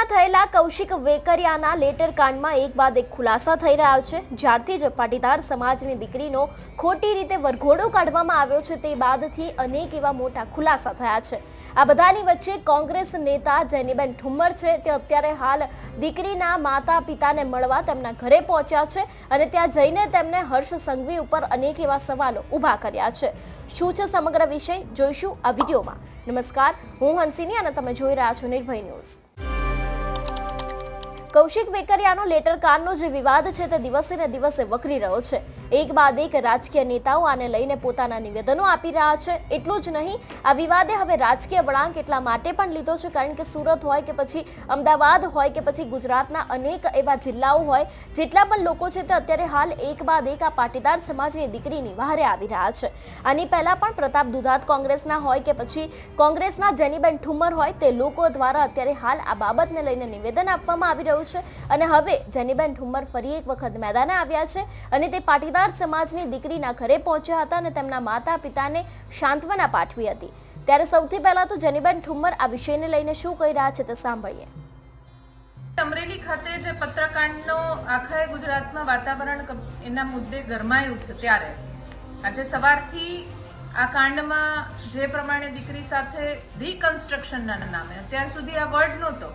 સુરતમાં થયેલા કૌશિક વેકરિયાના લેટર કાંડમાં એક બાદ એક ખુલાસા થઈ રહ્યા છે। જ્યારથી જ પાટીદાર સમાજની દીકરીનો ખોટી રીતે વરઘોડો કાઢવામાં આવ્યો છે તે બાદથી અનેક એવા મોટા ખુલાસા થયા છે। આ બધાની વચ્ચે કોંગ્રેસ નેતા જેનીબેન ઠુમ્મર છે તે અત્યારે હાલ દીકરીના માતા પિતાને મળવા તેમના ઘરે પહોંચ્યા છે અને ત્યાં જઈને તેમને હર્ષ સંઘવી ઉપર અનેક એવા સવાલો ઊભા કર્યા છે। શું છે સમગ્ર વિષય જોઈશું આ વિડીયોમાં। નમસ્કાર, હું હંસિની અને તમે જોઈ રહ્યા છો નિર્ભય ન્યૂઝ। કૌશિક વેકરિયાનો લેટર કાંડનો જે વિવાદ છે તે દિવસે ને દિવસે વકરી રહ્યો છે। એક બાદ એક રાજકીય નેતાઓ આને લઈને પોતાના નિવેદનો આપી રહ્યા છે। એટલું જ નહીં, આ વિવાદે હવે રાજકીય વળાંક એટલા માટે પણ લીધો છે કારણ કે સુરત હોય કે પછી અમદાવાદ હોય કે પછી ગુજરાતના અનેક એવા જિલ્લાઓ હોય, જેટલા પણ લોકો છે તે અત્યારે હાલ એક બાદ એક આ પાટીદાર સમાજની દીકરીની વહારે આવી રહ્યા છે। આની પહેલા પણ પ્રતાપ દુધાત કોંગ્રેસના હોય કે પછી કોંગ્રેસના જેનીબેન ઠુમ્મર હોય, તે લોકો દ્વારા અત્યારે હાલ આ બાબતને લઈને નિવેદન આપવામાં આવી રહ્યું છે અને હવે જેનીબેન ઠુમ્મર ફરી એક વખત મેદાને આવ્યા છે અને તે પાટીદાર સમાજની દીકરીના ઘરે પહોંચ્યા હતા અને તેમના માતા પિતાને સાંત્વના પાઠવી હતી। ત્યારે સૌથી પહેલા તો જેનીબેન ઠુમ્મર આ વિષયને લઈને શું કહી રહ્યા છે તે સાંભળીએ। અમરેલી ખાતે જે પત્રકાંડનો આખા ગુજરાતમાં વાતાવરણ એના મુદ્દે ગરમાયું છે, ત્યારે આજે સવારથી આ કાંડમાં જે પ્રમાણે દીકરી સાથે રિકન્સ્ટ્રક્શનના નામે અત્યાર સુધી આ વર્ડ નહોતો,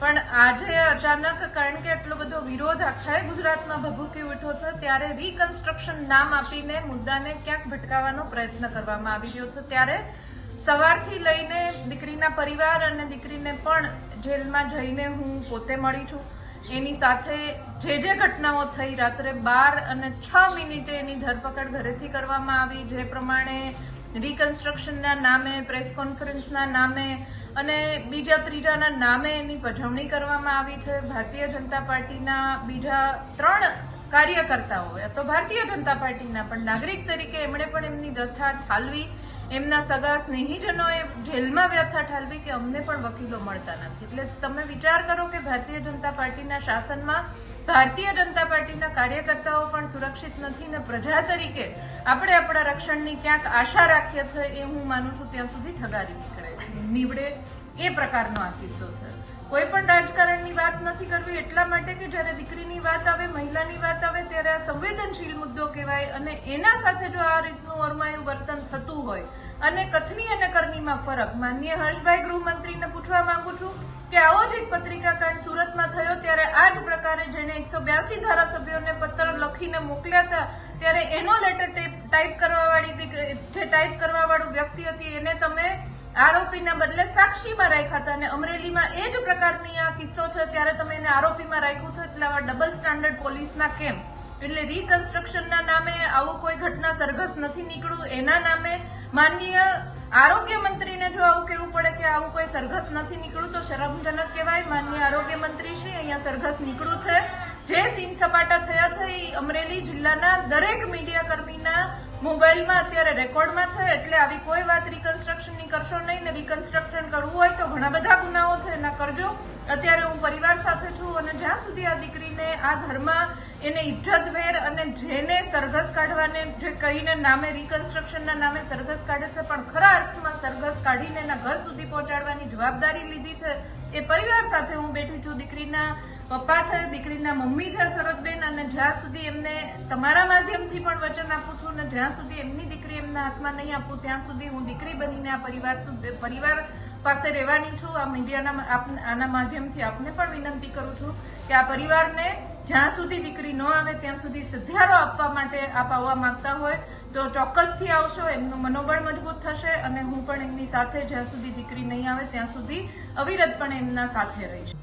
પણ આજે અચાનક કારણ કે એટલો બધો વિરોધ આખા ગુજરાતમાં ભભૂકી ઉઠ્યો છે, ત્યારે રિકન્સ્ટ્રક્શન નામ આપીને મુદ્દાને ક્યાંક ભટકાવવાનો પ્રયત્ન કરવામાં આવી રહ્યો છે। ત્યારે સવારથી લઈને દીકરીના પરિવાર અને દીકરીને પણ જેલમાં જઈને હું પોતે મળી છું। એની સાથે જે ઘટનાઓ થઈ, રાત્રે 12:06 એની ધરપકડ ઘરેથી કરવામાં આવી, જે પ્રમાણે રિકન્સ્ટ્રક્શનના નામે, પ્રેસ કોન્ફરન્સના નામે અને બીજા ત્રીજાના નામે એની પજવણી કરવામાં આવી છે। ભારતીય જનતા પાર્ટીના બીજા 3 કાર્યકર્તાઓ, તો ભારતીય જનતા પાર્ટીના પણ નાગરિક તરીકે એમણે પણ એમની વ્યથા ઠાલવી, એમના સગા સ્નેહીજનોએ જેલમાં વ્યથા ઠાલવી કે અમને પણ વકીલો મળતા નથી। એટલે તમે વિચાર કરો કે ભારતીય જનતા પાર્ટીના શાસનમાં ભારતીય જનતા પાર્ટીના કાર્યકર્તાઓ પણ સુરક્ષિત નથી ને પ્રજા તરીકે આપણે આપણા રક્ષણની ક્યાંક આશા રાખીએ છીએ, એ હું માનું છું ત્યાં સુધી ઠગારી નીવડે એ પ્રકારનો આ કિસ્સો છે। કોઈ પણ રાજકારણની વાત નથી કરવી એટલા માટે કે જ્યારે દીકરીની વાત આવે, મહિલાની વાત આવે, ત્યારે આ સંવેદનશીલ મુદ્દો કહેવાય અને એના સાથે જો આ રીતનું ઓરમાયું વર્તન થતું હોય અને કથની અને કરણીમાં ફરક, માનનીય હર્ષભાઈ ગૃહમંત્રીને પૂછવા માંગુ છું કે આવો જ એક પત્રિકા કાંડ સુરતમાં થયો, ત્યારે આ જ પ્રકારે જેને 182 ધારાસભ્યોને પત્ર લખીને મોકલ્યા હતા, ત્યારે એનો લેટર ટાઈપ કરવાવાળું વ્યક્તિ હતી, એને તમે આરોપીના બદલે સાક્ષીમાં રાખ્યા હતા અને અમરેલીમાં એ જ પ્રકારની આ કિસ્સો છે, ત્યારે તમે એને આરોપીમાં રાખ્યું છે। એટલે આવા ડબલ સ્ટાન્ડર્ડ પોલીસના કેમ? એટલે રિકન્સ્ટ્રક્શનના નામે આવું કોઈ ઘટના સરઘસ નથી નીકળ્યું, એના નામે માનનીય આરોગ્ય મંત્રીને જો આવું કહેવું પડે કે આવું કોઈ સરઘસ નથી નીકળ્યું તો શરમજનક કહેવાય। માનનીય આરોગ્ય મંત્રી શ્રી, અહીંયા સરઘસ નીકળ્યું છે। જે સીન સપાટા થયા છે એ અમરેલી જિલ્લાના દરેક મીડિયા કર્મીના મોબાઈલમાં અત્યારે રેકોર્ડમાં છે। એટલે આવી કોઈ વાત રિકન્સ્ટ્રક્શનની કરશો નહીં ને રિકન્સ્ટ્રક્શન કરવું હોય તો ઘણા બધા ગુનાઓ છે, એના કરજો। અત્યારે હું પરિવાર સાથે છું અને જ્યાં સુધી આ દીકરીને આ ઘરમાં એને ઇજ્જતભેર અને જેને સરઘસ કાઢવાને જે કહીને નામે રિકન્સ્ટ્રક્શનના નામે સરઘસ કાઢે છે, પણ ખરા અર્થમાં સરઘસ કાઢીને એના ઘર સુધી પહોંચાડવાની જવાબદારી લીધી છે, એ પરિવાર સાથે હું બેઠી છું। દીકરીના પપ્પા છે, દીકરીના મમ્મી છે શરદબેન, અને જ્યાં સુધી એમને તમારા માધ્યમથી પણ વચન આપું છું ને જ્યાં સુધી એમની દીકરી એમના હાથમાં નહીં આપું ત્યાં સુધી હું દીકરી બનીને આ પરિવાર પાસે રહેવાની છું। આ મીડિયાના આના માધ્યમથી આપને પણ વિનંતી કરું છું કે આ પરિવારને જ્યાં સુધી દીકરી ન આવે ત્યાં સુધી સધિયારો આપવા માટે આપ આવવા માંગતા હોય તો ચોક્કસથી આવશો, એમનું મનોબળ મજબૂત થશે અને હું પણ એમની સાથે જ્યાં સુધી દીકરી નહીં આવે ત્યાં સુધી અવિરતપણે એમના સાથે રહીશ।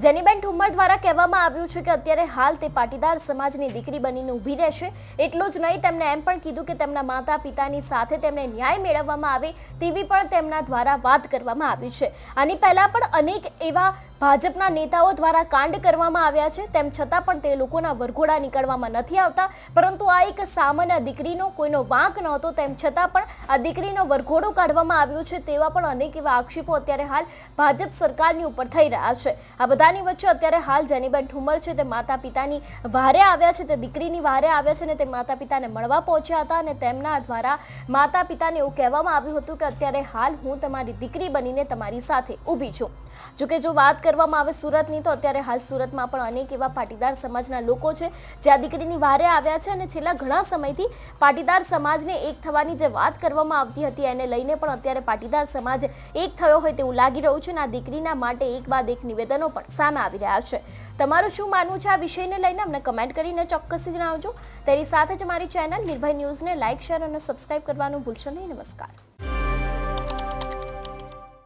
જેનીબેન ઠુમ્મર દ્વારા કહેવામાં આવ્યું છે કે અત્યારે હાલ તે પાટીદાર સમાજની દીકરી બનીને ઊભી રહેશે। એટલું જ નહીં, તેમણે એમ પણ કીધું કે તેમના માતા પિતાની સાથે તેમને ન્યાય મેળવવામાં આવે તેવી પણ તેમના દ્વારા વાત કરવામાં આવી છે। આની પહેલા પણ અનેક એવા ભાજપના નેતાઓ દ્વારા કાંડ કરવામાં આવ્યા છે, તેમ છતાં પણ તે લોકોના વરઘોડા નીકળવામાં નથી આવતા. પરંતુ આ એક સામાન્ય દીકરીનો કોઈનો વાંક નહોતો, તેમ છતાં પણ આ દીકરીનો વરઘોડો કાઢવામાં આવ્યો છે. તેવા પણ અનેક એવા આક્ષેપો અત્યારે હાલ ભાજપ સરકારની ઉપર થઈ રહ્યા છે. આ બધાની વચ્ચે અત્યારે હાલ જેનીબેન ઠુમ્મર છે તે માતા પિતાની વારે આવ્યા છે, તે દીકરીની વારે આવ્યા છે અને તે માતા પિતાને મળવા પહોંચ્યા હતા અને તેમના દ્વારા માતા પિતાને એવું કહેવામાં આવ્યું હતું કે અત્યારે હાલ હું તમારી દીકરી બનીને તમારી સાથે ઊભી છું. જોકે જો વાત કરવામાં આવે સુરતની, તો અત્યારે હાલ સુરતમાં પણ અનેક એવા પાટીદાર સમાજના લોકો છે જે આ દીકરીની વારે આવ્યા છે અને છેલ્લા ઘણા સમયથી પાટીદાર સમાજને એક થવાની જે વાત કરવામાં આવતી હતી એને લઈને પણ અત્યારે પાટીદાર સમાજ એક થયો હોય તેવું લાગી રહ્યું છે અને આ દીકરીના માટે એક બાદ એક નિવેદનો પણ સામે આવી રહ્યા છે. તમારું શું માનવું છે આ વિષયને લઈને અમને કમેન્ટ કરીને ચોક્કસથી જણાવજો. તેની સાથે જ અમારી ચેનલ નિર્ભય ન્યૂઝને લાઇક, શેર અને સબસ્ક્રાઇબ કરવાનું ભૂલશો નહીં. નમસ્કાર.